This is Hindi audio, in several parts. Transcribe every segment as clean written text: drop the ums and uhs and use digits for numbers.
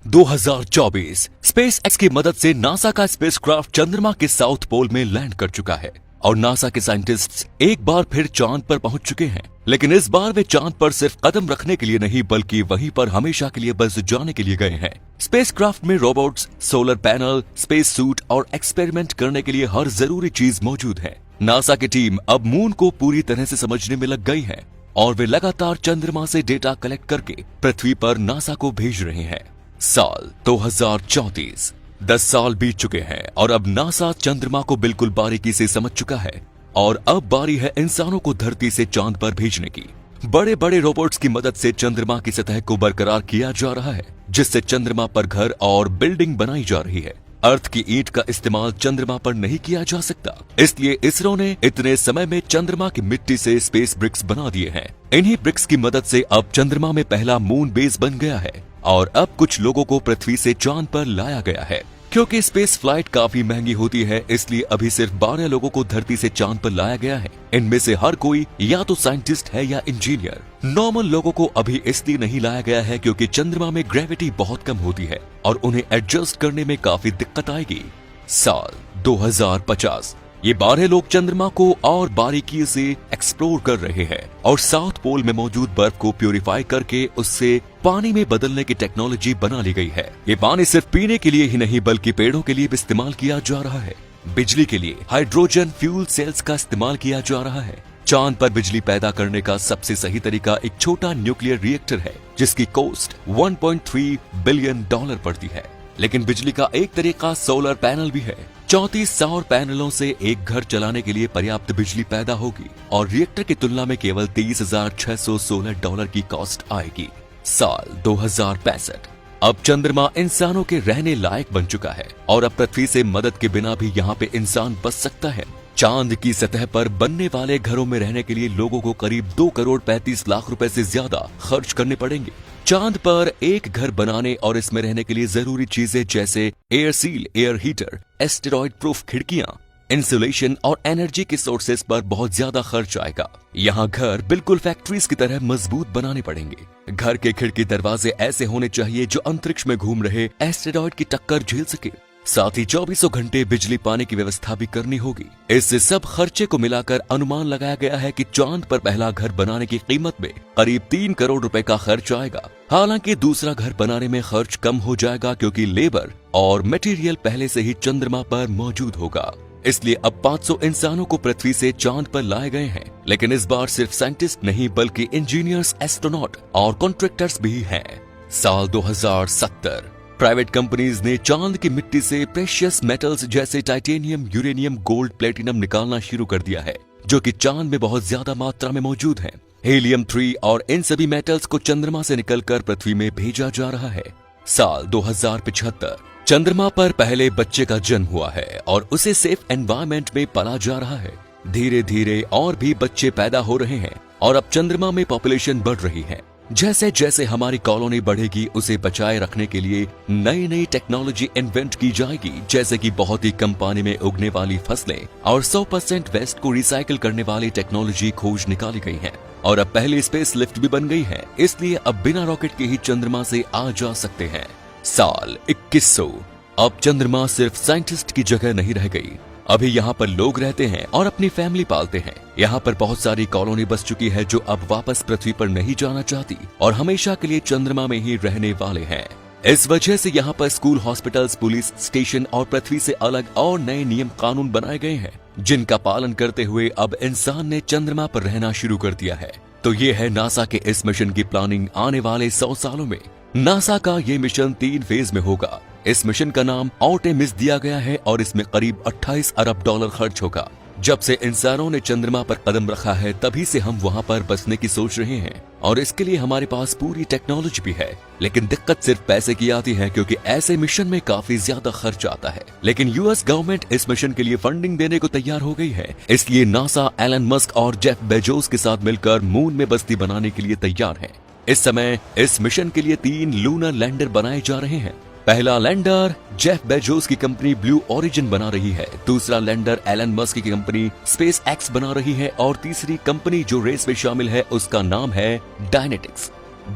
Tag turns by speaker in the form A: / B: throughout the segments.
A: 2024 स्पेस एक्स की मदद से नासा का स्पेसक्राफ्ट चंद्रमा के साउथ पोल में लैंड कर चुका है और नासा के साइंटिस्ट्स एक बार फिर चांद पर पहुंच चुके हैं। लेकिन इस बार वे चांद पर सिर्फ कदम रखने के लिए नहीं बल्कि वहीं पर हमेशा के लिए बस जाने के लिए गए हैं। स्पेसक्राफ्ट में robots, solar panel, space suit और एक्सपेरिमेंट करने के लिए हर जरूरी चीज मौजूद है। नासा की टीम अब मून को पूरी तरह से समझने में लग गई है और वे लगातार चंद्रमा से डेटा कलेक्ट करके पृथ्वी पर नासा को भेज रहे हैं। साल 2034 10 साल बीत चुके हैं और अब नासा चंद्रमा को बिल्कुल बारीकी से समझ चुका है और अब बारी है इंसानों को धरती से चांद पर भेजने की। बड़े बड़े रोबोट्स की मदद से चंद्रमा की सतह को बरकरार किया जा रहा है, जिससे चंद्रमा पर घर और बिल्डिंग बनाई जा रही है। अर्थ की ईंट का इस्तेमाल चंद्रमा पर नहीं किया जा सकता, इसलिए इसरो ने इतने समय में चंद्रमा की मिट्टी से स्पेस ब्रिक्स बना दिए हैं। इन्हीं ब्रिक्स की मदद से अब चंद्रमा में पहला मून बेस बन गया है और अब कुछ लोगों को पृथ्वी से चांद पर लाया गया है। क्योंकि स्पेस फ्लाइट काफी महंगी होती है, इसलिए अभी सिर्फ 12 लोगों को धरती से चांद पर लाया गया है। इनमें से हर कोई या तो साइंटिस्ट है या इंजीनियर। नॉर्मल लोगों को अभी इसलिए नहीं लाया गया है क्योंकि चंद्रमा में ग्रेविटी बहुत कम होती है और उन्हें एडजस्ट करने में काफी दिक्कत आएगी। साल 2050 ये 12 लोग चंद्रमा को और बारीकी से एक्सप्लोर कर रहे हैं और साउथ पोल में मौजूद बर्फ को प्यूरिफाई करके उससे पानी में बदलने की टेक्नोलॉजी बना ली गई है। ये पानी सिर्फ पीने के लिए ही नहीं बल्कि पेड़ों के लिए भी इस्तेमाल किया जा रहा है। बिजली के लिए हाइड्रोजन फ्यूल सेल्स का इस्तेमाल किया जा रहा है। चांद पर बिजली पैदा करने का सबसे सही तरीका एक छोटा न्यूक्लियर रिएक्टर है, जिसकी कॉस्ट $1.3 बिलियन पड़ती है। लेकिन बिजली का एक तरीका सोलर पैनल भी है। 34 सौर पैनलों से एक घर चलाने के लिए पर्याप्त बिजली पैदा होगी और रिएक्टर की तुलना में केवल $30,616 की कॉस्ट आएगी। साल 2065 अब चंद्रमा इंसानों के रहने लायक बन चुका है और अब पृथ्वी से मदद के बिना भी यहाँ पे इंसान बच सकता है। चांद की सतह पर बनने वाले घरों में रहने के लिए लोगों को करीब 2,35,00,000 रुपए से ज्यादा खर्च करने पड़ेंगे। चांद पर एक घर बनाने और इसमें रहने के लिए जरूरी चीजें जैसे air seal, air heater, asteroid proof खिड़कियां, इंसुलेशन और एनर्जी के सोर्सेस पर बहुत ज्यादा खर्च आएगा। यहाँ घर बिल्कुल फैक्ट्रीज की तरह मजबूत बनाने पड़ेंगे। घर के खिड़की दरवाजे ऐसे होने चाहिए जो अंतरिक्ष में घूम रहे एस्टेरॉइड की टक्कर झेल सके। साथ ही 24 घंटे बिजली पाने की व्यवस्था भी करनी होगी। इससे सब खर्चे को मिलाकर अनुमान लगाया गया है कि चांद पर पहला घर बनाने की कीमत में करीब 3 करोड़ रुपए का खर्च आएगा। हालांकि दूसरा घर बनाने में खर्च कम हो जाएगा क्योंकि लेबर और मटेरियल पहले से ही चंद्रमा पर मौजूद होगा। इसलिए अब 500 इंसानों को पृथ्वी से चांद पर लाए गए हैं। लेकिन इस बार सिर्फ साइंटिस्ट नहीं बल्कि इंजीनियर्स, एस्ट्रोनॉट और कॉन्ट्रैक्टर्स भी हैं। साल 2070 प्राइवेट कंपनीज ने चांद की मिट्टी से प्रेशियस मेटल्स जैसे टाइटेनियम, यूरेनियम, गोल्ड, प्लेटिनम निकालना शुरू कर दिया है, जो कि चांद में बहुत ज्यादा मात्रा में मौजूद है। हीलियम 3 और इन सभी मेटल्स को चंद्रमा से निकलकर पृथ्वी में भेजा जा रहा है। साल 2075 चंद्रमा पर पहले बच्चे का जन्म हुआ है और उसे सेफ एनवायरनमेंट में पाला जा रहा है। धीरे धीरे और भी बच्चे पैदा हो रहे हैं और अब चंद्रमा में पॉपुलेशन बढ़ रही है। जैसे जैसे हमारी कॉलोनी बढ़ेगी, उसे बचाए रखने के लिए नई नई टेक्नोलॉजी इन्वेंट की जाएगी, जैसे कि बहुत ही कम पानी में उगने वाली फसलें और 100% वेस्ट को रिसाइकिल करने वाली टेक्नोलॉजी खोज निकाली गई है। और अब पहली स्पेस लिफ्ट भी बन गई है, इसलिए अब बिना रॉकेट के ही चंद्रमा से आ जा सकते हैं। साल 2100 अब चंद्रमा सिर्फ साइंटिस्ट की जगह नहीं रह गई। अभी यहाँ पर लोग रहते हैं और अपनी फैमिली पालते हैं। यहाँ पर बहुत सारी कॉलोनी बस चुकी है जो अब वापस पृथ्वी पर नहीं जाना चाहती और हमेशा के लिए चंद्रमा में ही रहने वाले हैं। इस वजह से यहाँ पर स्कूल, हॉस्पिटल्स, पुलिस स्टेशन और पृथ्वी से अलग और नए नियम कानून बनाए गए हैं, जिनका पालन करते हुए अब इंसान ने चंद्रमा पर रहना शुरू कर दिया है। तो ये है नासा के इस मिशन की प्लानिंग आने वाले 100 सालों में। नासा का ये मिशन 3 फेज में होगा। इस मिशन का नाम आर्टेमिस दिया गया है और इसमें करीब $28 अरब खर्च होगा। जब से इंसानों ने चंद्रमा पर कदम रखा है, तभी से हम वहां पर बसने की सोच रहे हैं और इसके लिए हमारे पास पूरी टेक्नोलॉजी भी है। लेकिन दिक्कत सिर्फ पैसे की आती है क्योंकि ऐसे मिशन में काफी ज्यादा खर्च आता है। लेकिन यूएस गवर्नमेंट इस मिशन के लिए फंडिंग देने को तैयार हो गई है, इसलिए नासा एलन मस्क और जेफ बेजोस के साथ मिलकर मून में बस्ती बनाने के लिए तैयार है। इस समय इस मिशन के लिए 3 लूनर लैंडर बनाए जा रहे हैं। पहला लैंडर जेफ बेजोस की कंपनी ब्लू ओरिजिन बना रही है, दूसरा लैंडर एलन मस्क की कंपनी स्पेस एक्स बना रही है और तीसरी कंपनी जो रेस में शामिल है उसका नाम है डायनेटिक्स।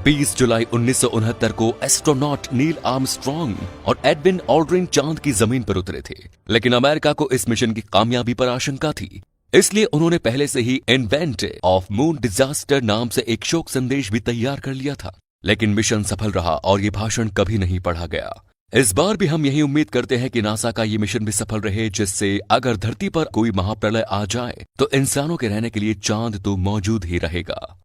A: 20 जुलाई 1969 को एस्ट्रोनॉट नील आर्मस्ट्रॉन्ग और एडविन ऑल्ड्रिन चांद की जमीन पर उतरे थे, लेकिन अमेरिका को इस मिशन की कामयाबी पर आशंका थी। इसलिए उन्होंने पहले से ही इन्वेंट ऑफ मून डिजास्टर नाम से एक शोक संदेश भी तैयार कर लिया था। लेकिन मिशन सफल रहा और ये भाषण कभी नहीं पढ़ा गया। इस बार भी हम यही उम्मीद करते हैं कि नासा का ये मिशन भी सफल रहे, जिससे अगर धरती पर कोई महाप्रलय आ जाए तो इंसानों के रहने के लिए चांद तो मौजूद ही रहेगा।